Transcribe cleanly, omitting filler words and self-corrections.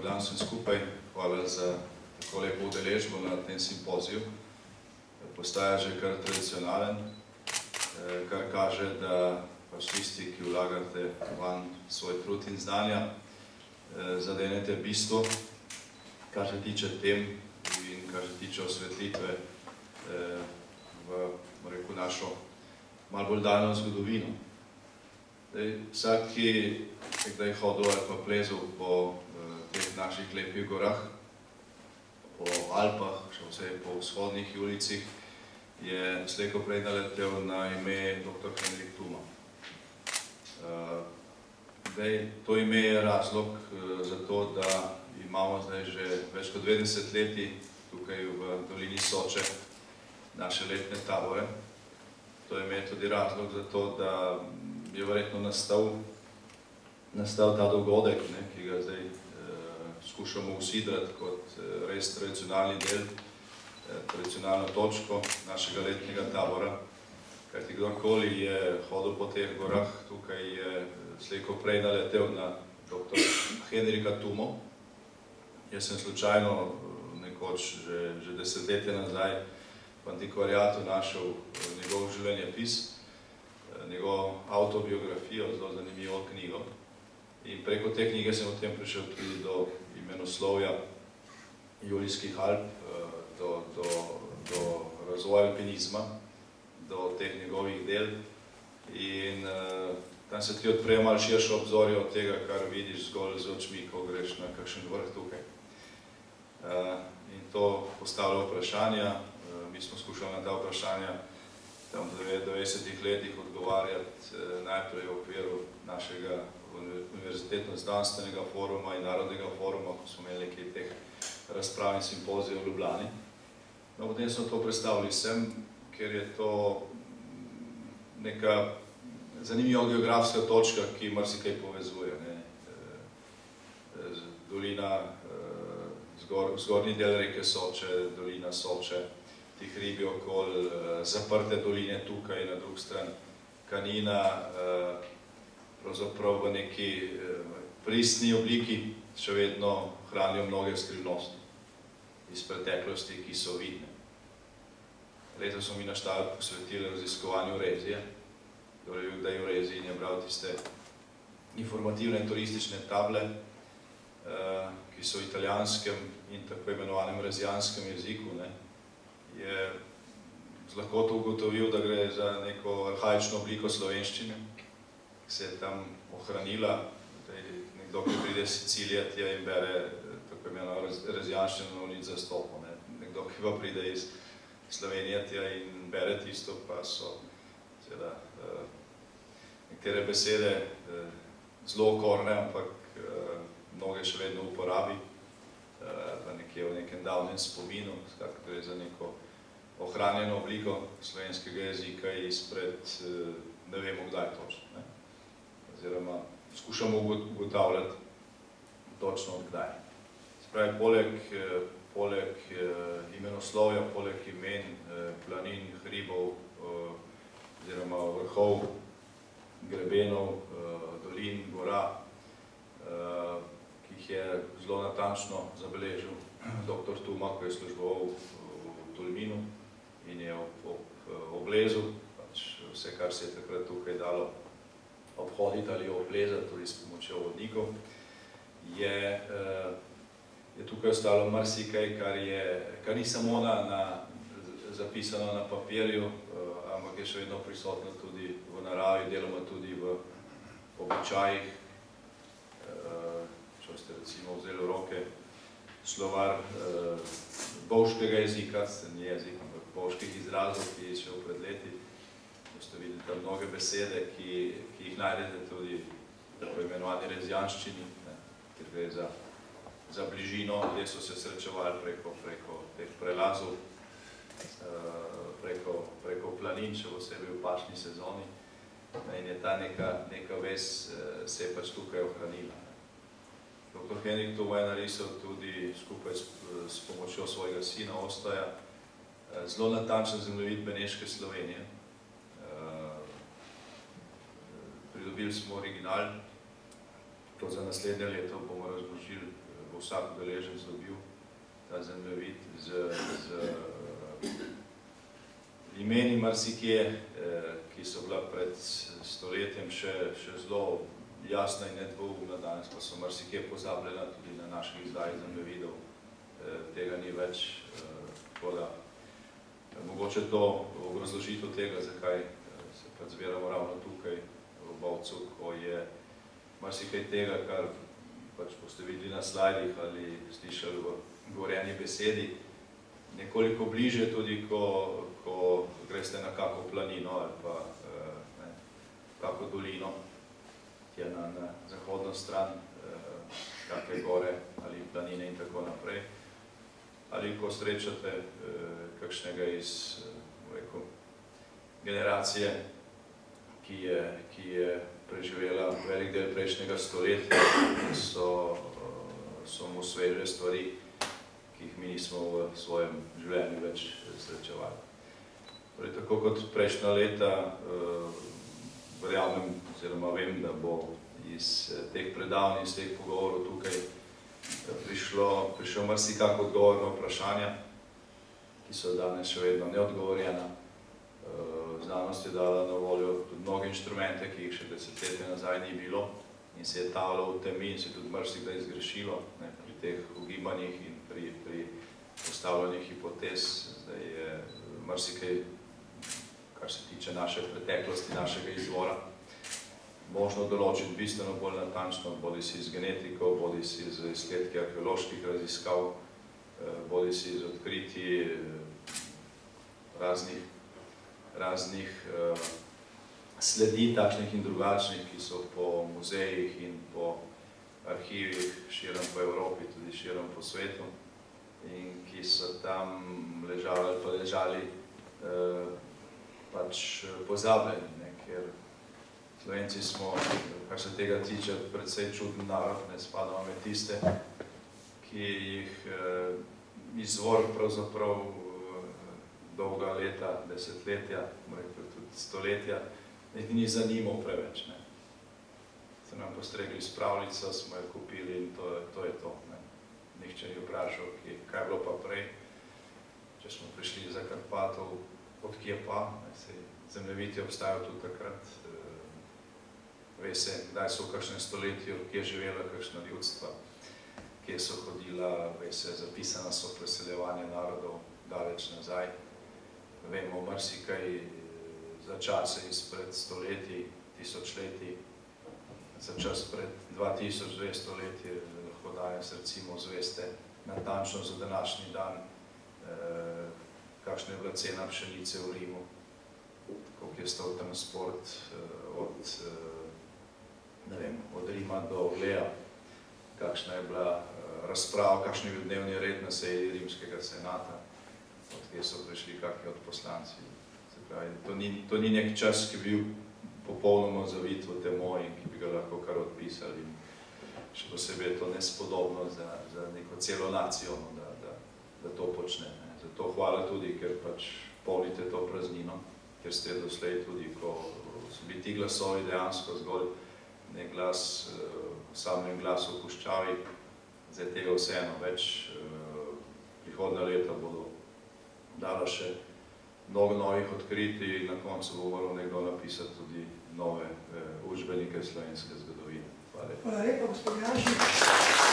dan vsem skupaj. Hvala za tako lepo udeležbo na tem simpoziju. Postaja že kar tradicionalen, kar kaže, da pač tisti, ki vlagate van svoj trud in znanja, zadenete bistvo, kar se tiče tem in kar se tiče osvetlitve v našo malo bolj daljno zgodovino. Vsak, ki je kdaj hodil ali pa plezal po teh naših lepih gorah, po Alpah, še vse po vzhodnih ulicih, je slejko prej naletel na ime dr. Henrik Thuma. To ime je razlog za to, da imamo zdaj že več kot 2 desetletji tukaj v dolini Soče naše letne tabore. To ime je tudi razlog za to, da je verjetno nastal ta dogodek, ki ga zdaj skušamo usidrati kot res tradicionalni del, tradicionalno točko našega letnega tabora. Kajti kdorkoli je hodil po teh gorah, tukaj je slejko prej naletel na dr. Henrika Thumo. Jaz sem slučajno nekoč že desetletje nazaj v antikvariatu našel njegov življenjepis, njegovo autobiografijo, zelo zanimivo knjigo. In preko te knjige sem potem prišel tudi do imenoslovja Julijskih Alp, do razvoja alpinizma, do teh njegovih del. In tam se ti odprejo malo širše obzorje od tega, kar vidiš zgolj z očmi, ko greš na kakšen vrh tukaj. In to postavlja vprašanja. Mi smo skušali na ta vprašanja tam v 90-ih letih odgovarjati najprej v okviru našega univerzitetno-znanstvenega foruma in narodnega foruma, ko smo imeli nekaj teh razpravnih simpozijev v Ljubljani. No, potem smo to predstavili sem, ker je to neka zanimiva geografska točka, ki marsikaj povezuje. Dolina, zgornji del reke Soče, dolina Soče, ti hribi okoli, zaprte doline tukaj na drug stran, Kanina, pravzaprav v neki pristni obliki še vedno hranijo mnoge skrivnosti iz preteklosti, ki so vidne. Letos smo mi na Štajerju posvetili raziskovanju Rezije. Kdor je bil kdaj v Reziji in je bral tiste informativne turistične table, ki so v italijanskem in tako imenovanem rezijanskem jeziku, je z lahkoto ugotovil, da gre za neko arhaično obliko slovenščine, ki se je tam ohranila. Nekdo, ki pride iz Sicilije tja in bere tako imenovano rezijanščino na ulici Zastopu. Nekdo, ki pa pride iz Slovenije tja in bere tisto, pa so nekatere besede zelo okorne, ampak mnoge še vedno uporabi, pa nekje v nekem davnem spominu, skratka gre za neko ohranjeno obliko slovenskega jezika izpred ne vemo kdaj točno. Oziroma skušamo ugotavljati točno od kdaj. Se pravi, poleg imenoslovja, poleg imen, planin, hribov, oziroma vrhov, grebenov, dolin, gora, ki jih je zelo natančno zabeležil dr. Thuma, ko je služboval v Tolminu in je oblezu vse, kar se je takrat tukaj dalo obhoditi ali oplezati, tudi s pomočjo vodnikov, je tukaj ostalo marsikaj, kar ni samo zapisano na papirju, ampak je še vedno prisotno tudi v naravi, deloma tudi v običajih. Če ste recimo vzeli v roke slovar bovškega jezika, ni jezik, ampak bovških izrazov, ki je šel pred leti, boste videli tam mnoge besede, ki jih najdete tudi v tako imenovani rezijanščini, ker gre za bližino, kjer so se srečevali preko teh prelazov, preko planin, še posebej v pašni sezoni, in je ta neka vez se je pač tukaj ohranila. Dr. Henrik Thuma je narisal tudi skupaj s pomočjo svojega sina Ostaja zelo natančen zemljevid Beneške Slovenije. Pridobili smo original, to za naslednje leto bomo razložili v bo vsak udeleženec dobil ta zemljevid z imeni marsikje, ki so bila pred stoletjem še zelo jasna in nedvoumna, danes pa so marsikje pozabljena tudi na naših izdaji zemljevidov. Tega ni več, tako da mogoče to obrazložitev tega, zakaj se pač zbiramo ravno tukaj v Bovcu, ko je marsikaj tega, kar pač boste videli na slajdih ali slišali v govorjeni besedi, nekoliko bliže tudi, ko greste na kako planino ali pa kako dolino, ki je na zahodno stran, kakve gore ali planine in tako naprej. Ali ko srečate kakšnega iz generacije, ki je preživela velik del prejšnjega stoletja, so mu sveže stvari, ki jih mi nismo v svojem življenju več srečevali. Tako kot prejšnja leta, verjamem, oziroma vem, da bo iz teh predavanj, iz teh pogovorov tukaj prišel marsikak odgovor na vprašanja, ki so danes še vedno neodgovorjena. Znanost je dala na voljo tudi mnoge inštrumente, ki jih še desetletja nazaj ni bilo in se je tavalo v temi in se tudi marsikdaj zgrešilo pri teh ugibanjih in pri postavljanju hipotez. Zdaj je marsikaj, kar se tiče naše preteklosti, našega izvora, možno določiti bistveno bolj natančno, bodi si z genetiko, bodi si z izsledki arheoloških raziskav, bodi si z odkritji raznih sledi, takšnih in drugačnih, ki so po muzejih in po arhivih širom po Evropi, tudi širom po svetu in ki so tam ležali ali pa ležali pač pozabljeni, ker Slovenci smo, kar se tega tiče, precej čuden narod, spadamo med tiste, ki jih izvor pravzaprav dolga leta, desetletja, tudi stoletja, ni zanimal preveč. So nam postregli s pravljico, smo jo kupili in to je to. Nihče ni vprašal, kaj je bilo pa prej. Če smo prišli za Karpatov, od kje pa, zemljevidi obstajajo tudi takrat. Ve se, kdaj so v kakšnem stoletju, kje je živela kakšna ljudstva, kje so hodila, ve se, zapisana so preseljevanje narodov daleč nazaj. Vemo marsikaj za čase izpred stoletij, tisočletij, za čas pred 2200 leti, lahko danes recimo zveste natančno za današnji dan, kakšna je bila cena pšenice v Rimu, koliko je stal transport od Rima do Leja, kakšna je bila razprava, kakšen je bil dnevni red na seji Rimskega senata, odkje so prišli kakšni od poslanci. To ni nek čas, ki bi bil popolnoma zavit v temo in ki bi ga lahko kar odpisali. Še posebej je to nespodobno za neko celo nacijo, da to počne. Zato hvala tudi, ker pač polnite to praznino, ker ste doslej tudi, ko so bili ti glasovi dejansko zgolj nek glas, samem glasu v puščavi, zdaj tega vseeno več. Prihodna leta bodo dala še mnogo novih odkritij in na koncu bo moral nekdo napisati tudi nove učbenike slovenske zgodovine. Hvala lepa. Hvala lepa, gospod Janši.